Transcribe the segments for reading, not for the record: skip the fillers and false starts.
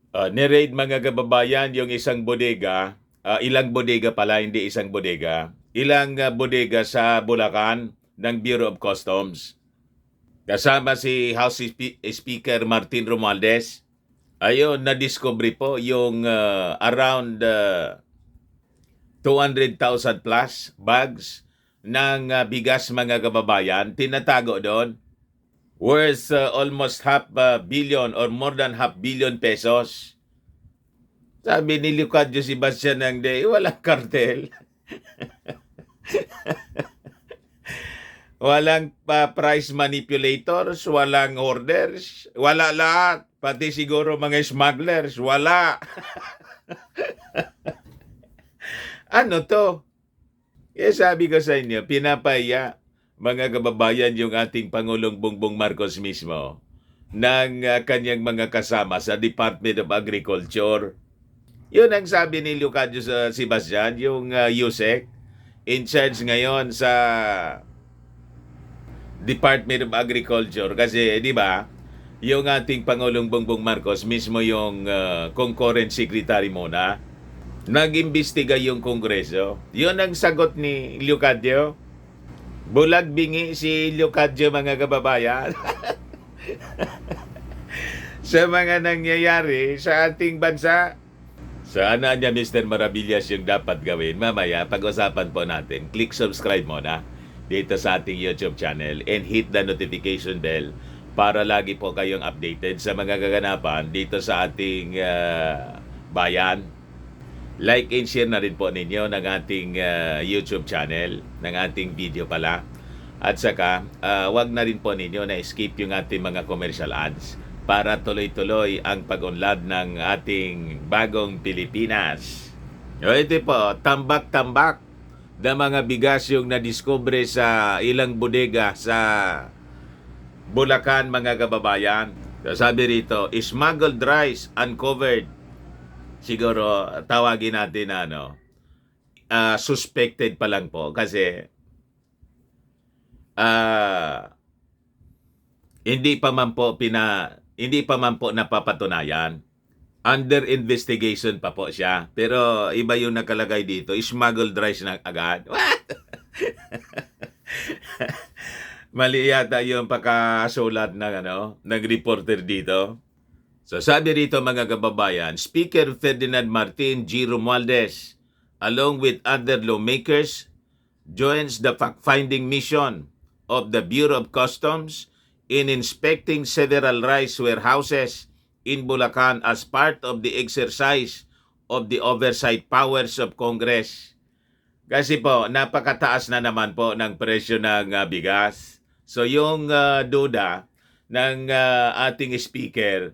Ni-raid mga kababayan yung isang bodega, ilang bodega pala, hindi isang bodega. Ilang bodega sa Bulacan ng Bureau of Customs. Kasama si Speaker Martin Romualdez. Ayun, na-discover po yung around 200,000 plus bags ng bigas mga kababayan. Tinatago doon. Worth almost half billion or more than half billion pesos. Sabi ni Leocadio Sebastian ng day, walang kartel. Walang price manipulators, walang orders, wala lahat. Pati siguro mga smugglers, wala. Ano to? Sabi ko sa inyo, pinapaya mga kababayan yung ating Pangulong Bongbong Marcos mismo ng kanyang mga kasama sa Department of Agriculture. Yun ang sabi ni Leocadio Sebastian, yung USEC, in charge ngayon sa Department of Agriculture. Kasi, di ba, yung ating Pangulong Bongbong Marcos, mismo yung concurrent secretary muna, nag-imbestiga yung Kongreso. Yun ang sagot ni Leocadio. Bulag bingi si Leocadio mga kababayan. Sa mga nangyayari sa ating bansa. Sana niya Mr. Maravillas yung dapat gawin. Mamaya, pag-usapan po natin. Click subscribe muna dito sa ating YouTube channel and hit the notification bell para lagi po kayong updated sa mga kaganapan dito sa ating bayan. Like and share na rin po ninyo ng ating YouTube channel, ng ating video pala. At saka, wag na rin po ninyo na skip yung ating mga commercial ads para tuloy-tuloy ang pag-unlad ng ating bagong Pilipinas. Ito po, tambak-tambak na mga bigas yung nadiskubre sa ilang bodega sa Bulacan mga kababayan. Sabi rito, smuggled rice uncovered. Siguro tawagin natin suspected pa lang po kasi hindi pa man po napapatunayan. Under investigation pa po siya. Pero iba yung nakalagay dito, smuggled rice na agad. What? Mali yata yung pagkasulat ng reporter dito. So sabi rito mga kababayan, Speaker Ferdinand Martin G. Romualdez, along with other lawmakers, joins the fact-finding mission of the Bureau of Customs in inspecting several rice warehouses in Bulacan as part of the exercise of the oversight powers of Congress. Kasi po, napakataas na naman po ng presyo ng bigas. So yung duda ng ating speaker,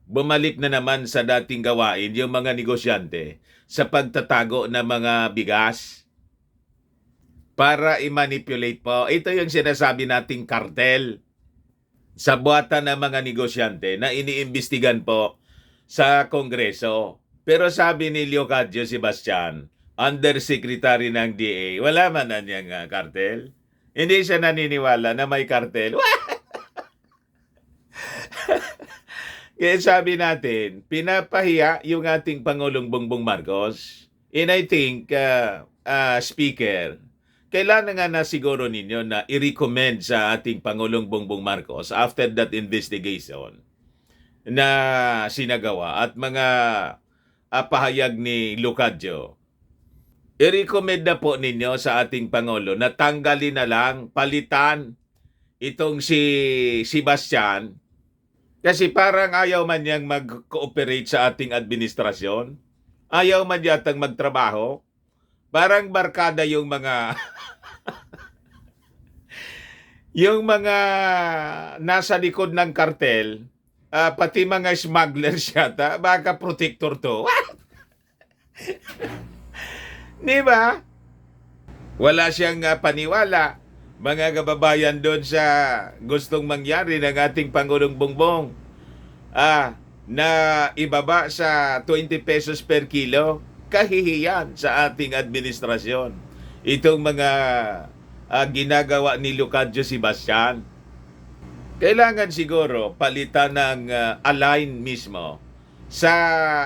bumalik na naman sa dating gawain yung mga negosyante sa pagtatago ng mga bigas para i-manipulate po. Ito yung sinasabi nating kartel sa buhatan ng mga negosyante na iniimbestigan po sa Kongreso. Pero sabi ni Leocadio Sebastian, Undersecretary ng DA, wala man na niyang kartel. Hindi siya naniniwala na may kartel. Kaya sabi natin, pinapahiya yung ating Pangulong Bongbong Marcos. And I think, Speaker, kailangan nga na siguro ninyo na i-recommend sa ating Pangulong Bongbong Marcos after that investigation na sinagawa at mga pahayag ni Leocadio. I-recommend na po ninyo sa ating Pangulo na tanggalin na lang, palitan itong si Sebastian. Kasi parang ayaw man niyang mag-cooperate sa ating administrasyon. Ayaw man yatang magtrabaho. Parang barkada yung mga yung mga nasa likod ng kartel, pati mga smugglers yata, baka protector to. Di ba? Wala siyang paniwala. Mga kababayan doon sa gustong mangyari ng ating Pangulong Bongbong na ibaba sa 20 pesos per kilo, kahihiyan sa ating administrasyon. Itong mga ginagawa ni Leocadio Sebastian. Kailangan siguro palitan ng align mismo sa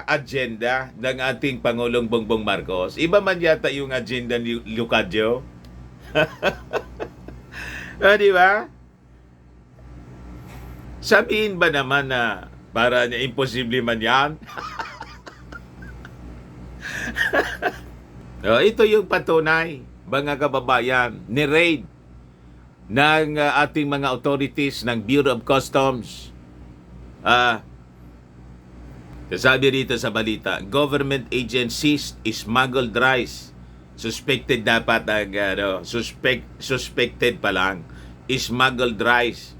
agenda ng ating Pangulong Bongbong Marcos. Iba man yata yung agenda ni Lucadyo. Di ba? Sabihin ba naman na para niya imposible man yan? Ito yung patunay, mga kababayan, ni raid ng ating mga authorities ng Bureau of Customs. Sabi rito sa balita, government agencies smuggled rice. Suspected dapat ang suspected pa lang. Smuggled rice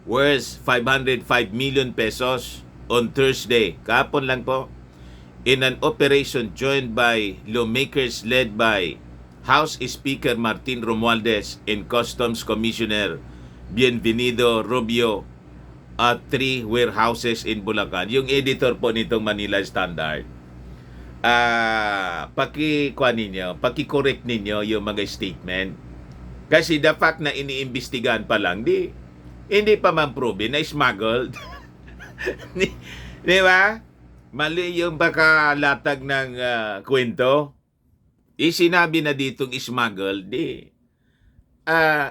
worth 505 million pesos on Thursday. Kahapon lang po. In an operation joined by lawmakers led by House Speaker Martin Romualdez and Customs Commissioner Bienvenido Rubio at 3 warehouses in Bulacan. Yung editor po nitong Manila Standard, paki-correct ninyo yung mga statement. Kasi the fact na iniimbestigahan pa lang, hindi pa man proven na smuggled. Di ba? Mali yung pakalatag ng kwento. Sinabi na ditong smuggled,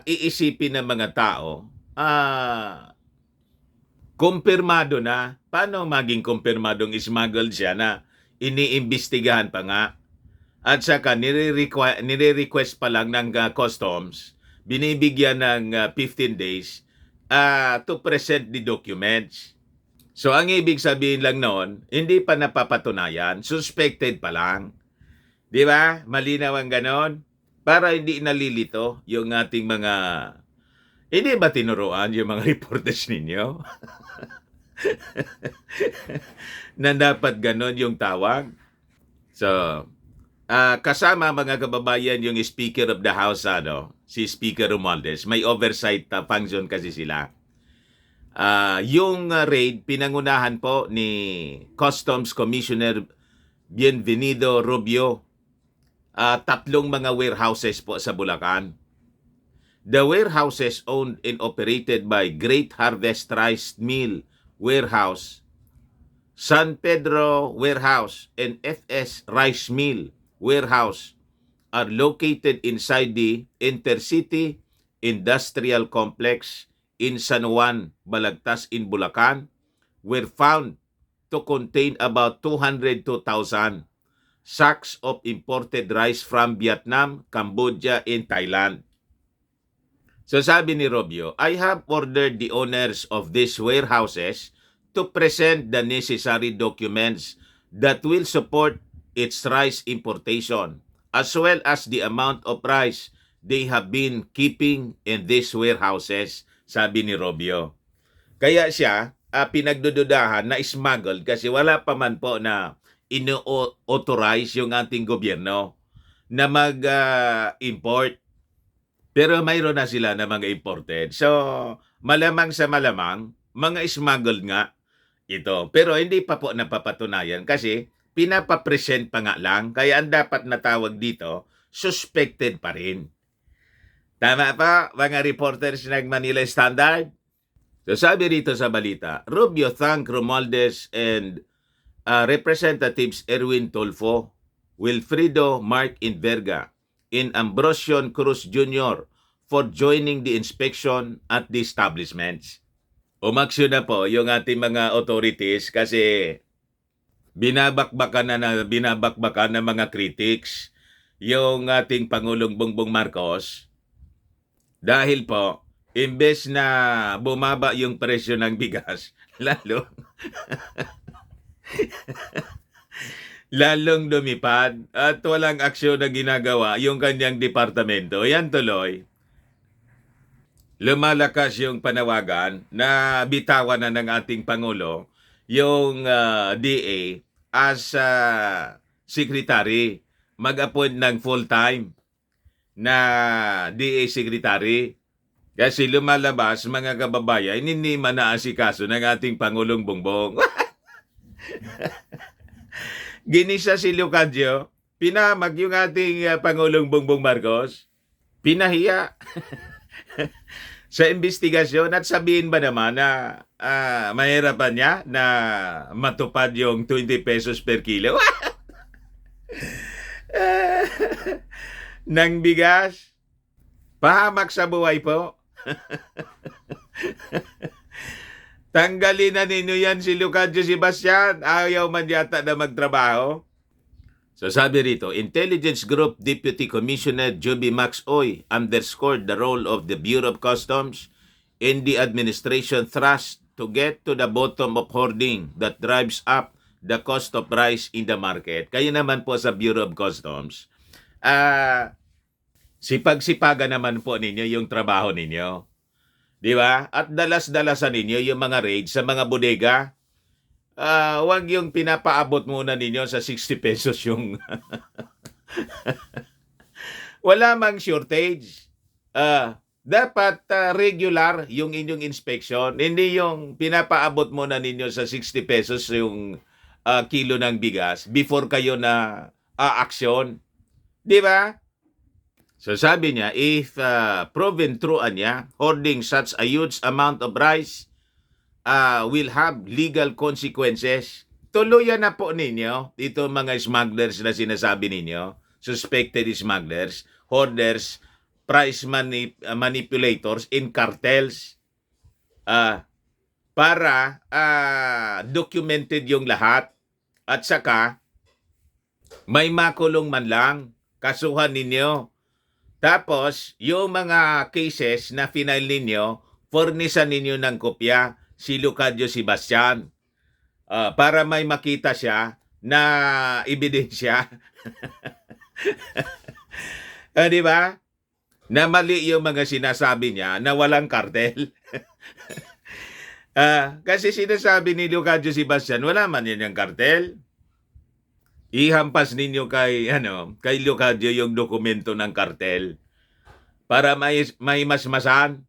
iisipin ng mga tao, kumpirmado na. Paano maging kumpirmadong smuggled siya na iniimbestigahan pa nga? At saka nire-request pa lang ng customs, binibigyan ng 15 days to present the documents. So ang ibig sabihin lang noon, hindi pa napapatunayan, suspected pa lang. Di ba? Malinaw ang ganon. Para hindi nalilito yung ating mga... Hindi ba tinuruan yung mga reporters ninyo? Na dapat ganon yung tawag. So, kasama mga kababayan yung Speaker of the House, si Speaker Romualdez. May oversight function kasi sila. Yung raid, pinangunahan po ni Customs Commissioner Bienvenido Rubio. 3 mga warehouses po sa Bulacan. The warehouses owned and operated by Great Harvest Rice Mill Warehouse, San Pedro Warehouse, and FS Rice Mill Warehouse are located inside the Intercity Industrial Complex in San Juan, Balagtas in Bulacan, were found to contain about 202,000 sacks of imported rice from Vietnam, Cambodia, and Thailand. So sabi ni Rubio, I have ordered the owners of these warehouses to present the necessary documents that will support its rice importation, as well as the amount of rice they have been keeping in these warehouses, sabi ni Rubio. Kaya siya pinagdududahan na smuggled kasi wala pa man po na ino-authorize yung ating gobyerno na mag-import. Pero mayroon na sila na mga imported. So, malamang sa malamang, mga smuggled nga ito. Pero hindi pa po napapatunayan kasi pinapapresent pa nga lang. Kaya ang dapat natawag dito, suspected pa rin. Tama pa, mga reporters ng Manila Standard? So, sabi rito sa balita, Rubio thanked Romualdez and Representatives Erwin Tulfo, Wilfrido Mark Inverga, and Ambrosian Cruz Jr. for joining the inspection at the establishments. Umaksyon na po yung ating mga authorities kasi binabakbakan ng mga critics yung ating Pangulong Bongbong Marcos dahil po imbes na bumaba yung presyo ng bigas, lalong lumipad at walang aksyon na ginagawa yung kanyang departamento. Yan tuloy, lumalakas yung panawagan na bitawan na ng ating Pangulo yung DA as secretary, mag-appoint ng full-time na DA secretary. Kasi lumalabas, mga kababayan, hindi man naasikaso ng ating Pangulong Bongbong. Ginisa si Lucadyo, pinamag yung ating Pangulong Bongbong Marcos, pinahiya. sa investigasyon at sabihin ba naman na mahirapan niya na matupad yung 20 pesos per kilo ng bigas? Pahamak sa buhay po. Tanggalin na ninyo yan si Leocadio Sebastian. Ayaw man yata na magtrabaho. So sabi rito, Intelligence Group Deputy Commissioner Joby Max Oy underscored the role of the Bureau of Customs in the administration thrust to get to the bottom of hoarding that drives up the cost of rice in the market. Kayo naman po sa Bureau of Customs, sipag-sipagan naman po ninyo yung trabaho ninyo. Di ba? At dalas-dalasan ninyo yung mga raids sa mga bodega. Huwag yung pinapaabot muna ninyo sa 60 pesos yung wala mang shortage. Dapat regular yung inyong inspection. Hindi yung pinapaabot muna ninyo sa 60 pesos yung kilo ng bigas before kayo na aksyon. Di ba? So sabi niya, if proven true niya, hoarding such a huge amount of rice will have legal consequences. Tuluyan na po ninyo, ito mga smugglers na sinasabi ninyo, suspected smugglers, hoarders, price manipulators in cartels, para documented yung lahat at saka may makulong man lang, kasuhan ninyo. Tapos, yung mga cases na final ninyo, fornisan ninyo ng kopya si Leocadio Sebastian para may makita siya na ebidensya. Di ba? Na mali yung mga sinasabi niya na walang kartel. Kasi sinasabi ni Leocadio Sebastian, wala man yan yung kartel. Ihampas ninyo kay Leocadio yung dokumento ng kartel para may masmasan.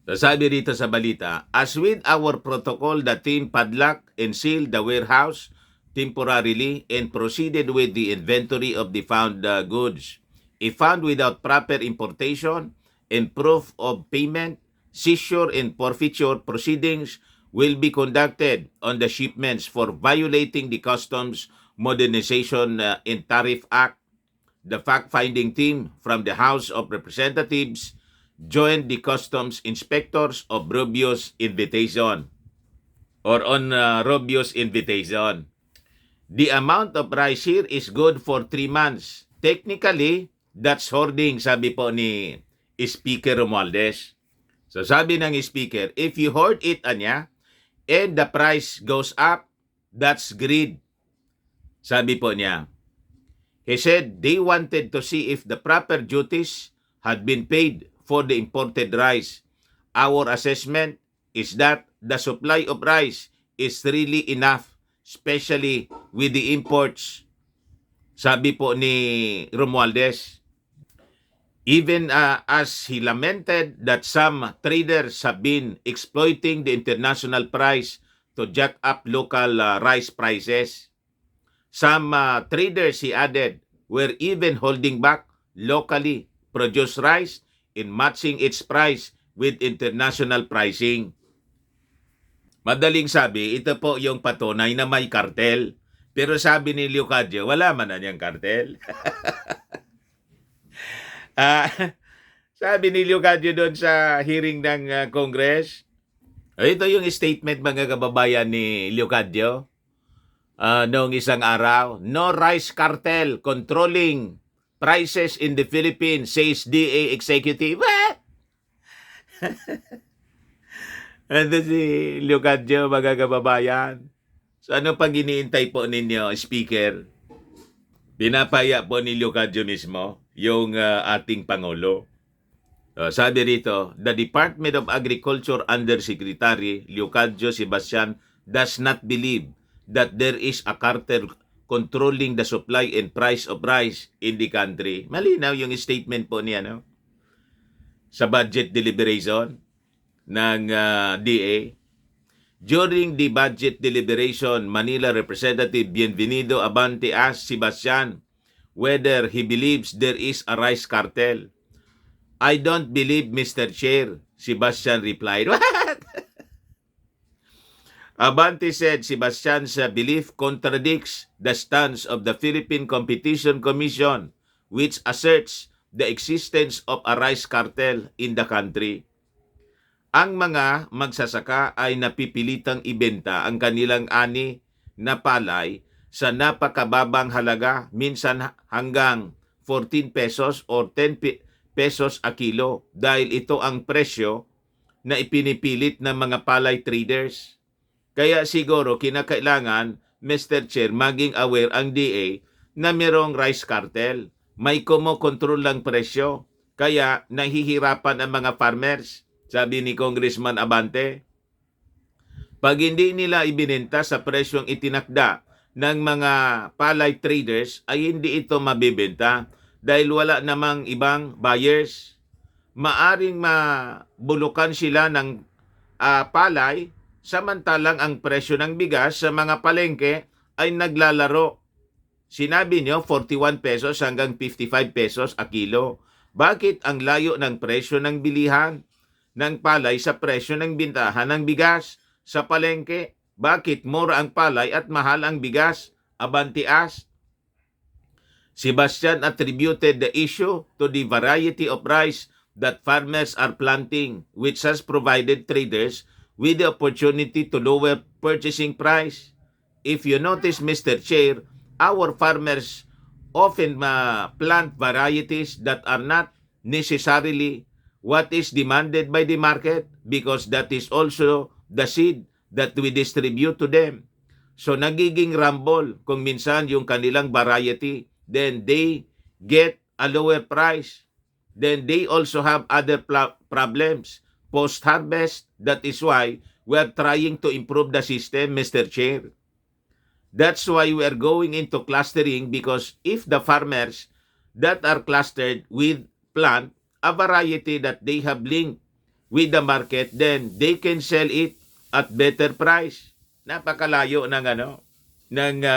So sabi rito sa balita, as with our protocol, the team padlocked and sealed the warehouse temporarily and proceeded with the inventory of the found goods. If found without proper importation and proof of payment, seizure and forfeiture proceedings will be conducted on the shipments for violating the Customs Modernization and Tariff Act. The fact-finding team from the House of Representatives joined the customs inspectors of Rubio's invitation or on Rubio's invitation. The amount of rice here is good for 3 months. Technically, that's hoarding, sabi po ni Speaker Romualdez. So sabi ng Speaker, if you hoard it, and the price goes up, that's greed. Sabi po niya. He said they wanted to see if the proper duties had been paid for the imported rice. Our assessment is that the supply of rice is really enough, especially with the imports. Sabi po ni Romualdez. Even as he lamented that some traders have been exploiting the international price to jack up local rice prices. Some traders, he added, were even holding back locally produced rice in matching its price with international pricing. Madaling sabi, ito po yung patunay na may kartel. Pero sabi ni Leocadio, wala man na niyang kartel. Sabi ni Leocadio doon sa hearing ng Congress, ito yung statement mga kababayan ni Leocadio. Noong isang araw, no rice cartel controlling prices in the Philippines, says DA executive. Ando si Leocadio, mga kababayan. So ano pang iniintay po ninyo, Speaker? Pinapaya po ni Leocadio mismo yung ating Pangulo. Sabi rito, the Department of Agriculture Undersecretary Leocadio Sebastian does not believe that there is a cartel controlling the supply and price of rice in the country. Malinaw yung statement po niya, no? Sa budget deliberation ng DA. During the budget deliberation, Manila Representative Bienvenido Abante asked Sebastian whether he believes there is a rice cartel. I don't believe, Mr. Chair, Sebastian replied, "What?" Abante said Sebastian's belief contradicts the stance of the Philippine Competition Commission, which asserts the existence of a rice cartel in the country. Ang mga magsasaka ay napipilitang ibenta ang kanilang ani na palay sa napakababang halaga, minsan hanggang 14 pesos or 10 pesos a kilo, dahil ito ang presyo na ipinipilit ng mga palay traders. Kaya siguro kinakailangan, Mr. Chair, maging aware ang DA na merong rice cartel. May kumokontrol lang presyo. Kaya nahihirapan ang mga farmers, sabi ni Congressman Abante. Pag hindi nila ibinenta sa presyong itinakda ng mga palay traders, ay hindi ito mabibenta dahil wala namang ibang buyers. Maaring mabulukan sila ng palay, samantalang ang presyo ng bigas sa mga palengke ay naglalaro. Sinabi nyo 41 pesos hanggang 55 pesos a kilo. Bakit ang layo ng presyo ng bilihan ng palay sa presyo ng bintahan ng bigas sa palengke? Bakit mura ang palay at mahal ang bigas? Abante asked. Sebastian attributed the issue to the variety of rice that farmers are planting, which has provided traders with the opportunity to lower purchasing price. If you notice, Mr. Chair, our farmers often plant varieties that are not necessarily what is demanded by the market, because that is also the seed that we distribute to them. So nagiging rumble kung minsan yung kanilang variety, then they get a lower price. Then they also have other problems post-harvest. That is why we are trying to improve the system, Mr. Chair. That's why we are going into clustering, because if the farmers that are clustered with plant a variety that they have linked with the market, then they can sell it at better price. Napakalayo ng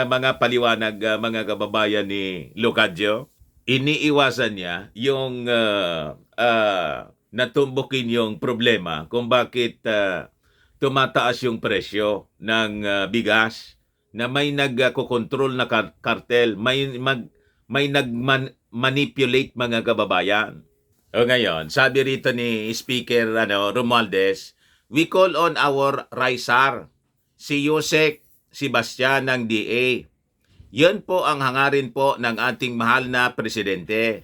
mga paliwanag, mga kababayan ni Locadio. Iniiwasan niya yung natumbukin yung problema kung bakit tumataas yung presyo ng bigas, na may nagkokontrol na kartel, may nag-manipulate, mga kababayan. O ngayon, sabi rito ni Speaker Romualdez, we call on our Raisar, si Yusek Sebastian ng DA. Yun po ang hangarin po ng ating mahal na Presidente,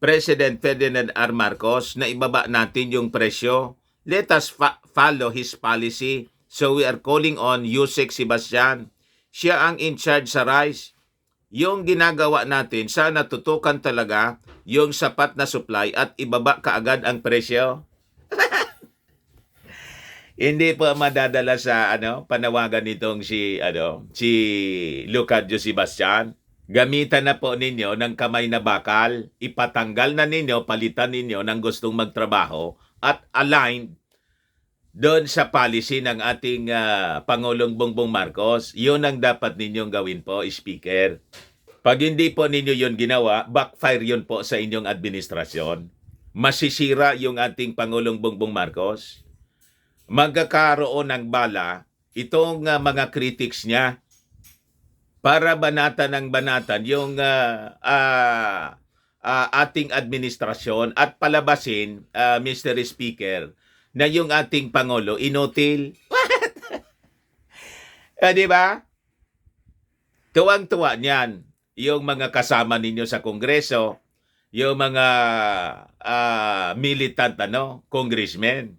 President Ferdinand R. Marcos, na ibaba natin yung presyo. Let us follow his policy. So we are calling on Yusek Sebastian. Siya ang in charge sa rice. Yung ginagawa natin, sana tutukan talaga yung sapat na supply at ibaba kaagad ang presyo. Hindi po madadala sa panawagan nitong si Locadio Sebastian. Gamitan na po ninyo ng kamay na bakal, ipatanggal na ninyo, palitan ninyo ng gustong magtrabaho at aligned doon sa policy ng ating Pangulong Bongbong Marcos. Yun ang dapat ninyong gawin po, Speaker. Pag hindi po ninyo yun ginawa, backfire yun po sa inyong administrasyon. Masisira yung ating Pangulong Bongbong Marcos. Magkakaroon ng bala itong mga critics niya para banatan ng banatan yung ating administrasyon at palabasin, Mr. Speaker, na yung ating Pangulo inutil. Di ba? Tuwang-tuwa niyan yung mga kasama ninyo sa Kongreso, yung mga militant congressmen.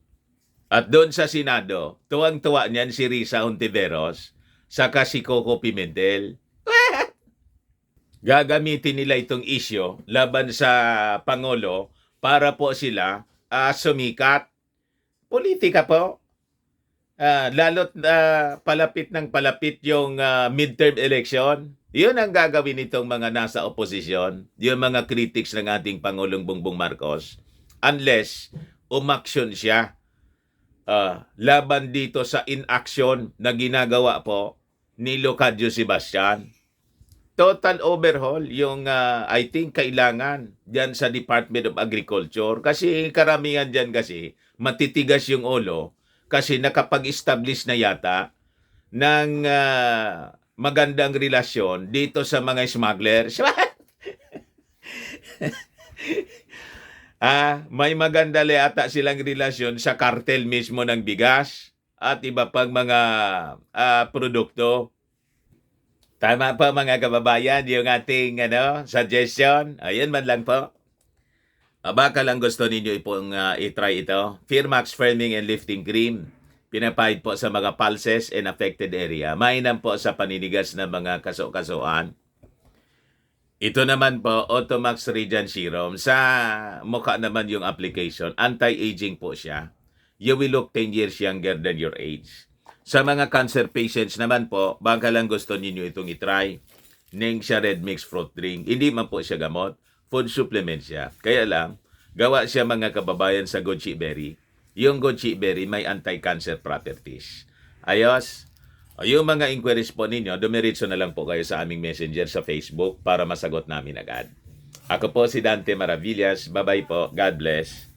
At doon sa Senado, tuwang-tuwa niyan si Risa Hontiveros, saka si Coco Pimentel. Gagamitin nila itong issue laban sa Pangulo para po sila sumikat. Politika po. Lalo't palapit ng palapit yung midterm election. Yun ang gagawin nitong mga nasa oposisyon, yung mga critics ng ating Pangulong Bongbong Marcos, unless umaksyon siya laban dito sa inaction na ginagawa po ni Locadio Sebastian. total overhaul yung I think kailangan diyan sa Department of Agriculture kasi karamihan diyan kasi matitigas yung ulo kasi nakapag-establish na yata ng magandang relasyon dito sa mga smuggler. May maganda yata silang relasyon sa kartel mismo ng bigas at iba pang mga produkto. Tama po mga kababayan, yung ating suggestion. Ayun man lang po. Baka lang gusto ninyo pong i-try ito. Firmax Firming and Lifting Cream. Pinapahid po sa mga pulses and affected area. Mainam po sa paninigas ng mga kaso-kasuan. Ito naman po, Automax Radiant Serum. Sa mukha naman yung application. Anti-aging po siya. You will look 10 years younger than your age. Sa mga cancer patients naman po, baka lang gusto ninyo itong itry. Neng siya Red Mix Fruit Drink. Hindi man po siya gamot. Food supplement siya. Kaya lang, gawa siya mga kababayan sa goji berry. Yung goji berry may anti-cancer properties. Ayos. Yung mga inquiries po ninyo, dumiretso na lang po kayo sa aming messenger sa Facebook para masagot namin agad. Ako po si Dante Maravillas. Bye-bye po. God bless.